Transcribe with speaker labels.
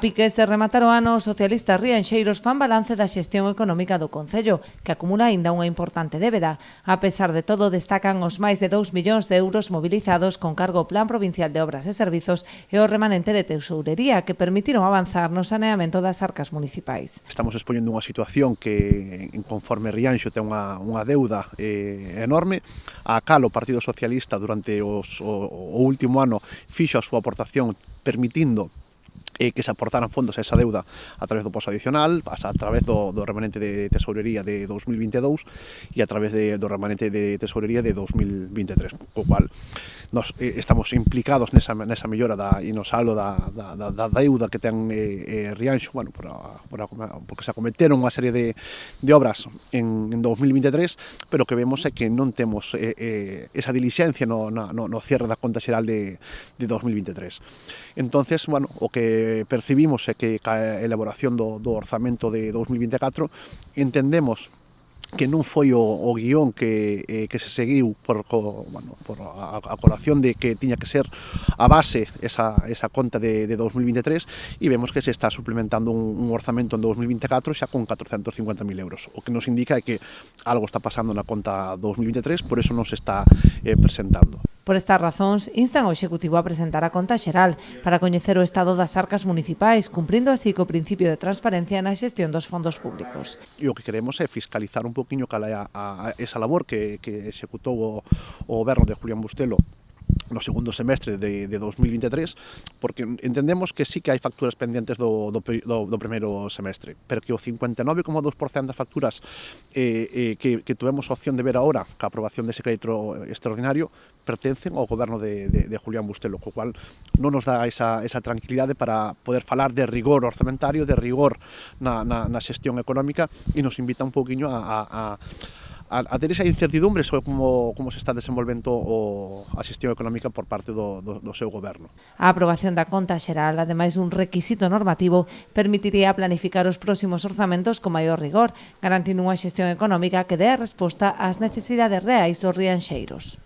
Speaker 1: pique se rematar o ano, os socialistas rianxeiros fan balance da xestión económica do Concello, que acumula aínda unha importante débeda. A pesar de todo, destacan os máis de 2 millóns de euros mobilizados con cargo ao Plan Provincial de Obras e Servizos e o remanente de tesourería que permitiron avanzar no saneamento das arcas municipais.
Speaker 2: Estamos expoñendo unha situación que, conforme Rianxo, ten unha deuda enorme, a cal o Partido Socialista durante o último ano fixo a súa aportación permitindo que se aportaran fondos a esa deuda a través do posto adicional, a través do remanente de tesourería de 2022 e a través do remanente de tesourería de 2023, co cual nos estamos implicados nesa mellora e no saldo da deuda que ten Rianxo, bueno, porque se acometeron unha serie de obras en 2023, pero que vemos é que non temos esa dilixencia no cierre da conta xeral de 2023. Entonces, bueno, o que percibimos é que a elaboración do orzamento de 2024 entendemos que non foi o guión que se seguiu por a colación de que tiña que ser a base esa conta de 2023 e vemos que se está suplementando un orzamento en 2024 xa con 450.000 euros. O que nos indica é que algo está pasando na conta 2023, por eso non se está presentando.
Speaker 1: Por estas razóns, instan ao Executivo a presentar a conta xeral para coñecer o estado das arcas municipais, cumprindo así co principio de transparencia na xestión dos fondos públicos.
Speaker 2: E o que queremos é fiscalizar un poquinho cal é esa labor que executou o goberno de Julián Bustelo no segundo semestre de 2023, porque entendemos que sí que hai facturas pendentes do primeiro semestre, pero que o 59,2% das facturas que tuvemos opción de ver agora ca aprobación dese crédito extraordinario pertencen ao goberno de Julián Bustelo, co cual non nos dá esa tranquilidade para poder falar de rigor orzamentario, de rigor na xestión económica, e nos invita un pouquiño a ter esa incertidumbre sobre como se está desenvolvendo a xestión económica por parte do seu goberno.
Speaker 1: A aprobación da conta xeral, ademais dun requisito normativo, permitiría planificar os próximos orzamentos con maior rigor, garantindo unha xestión económica que dé a resposta ás necesidades reais dos rianxeiros.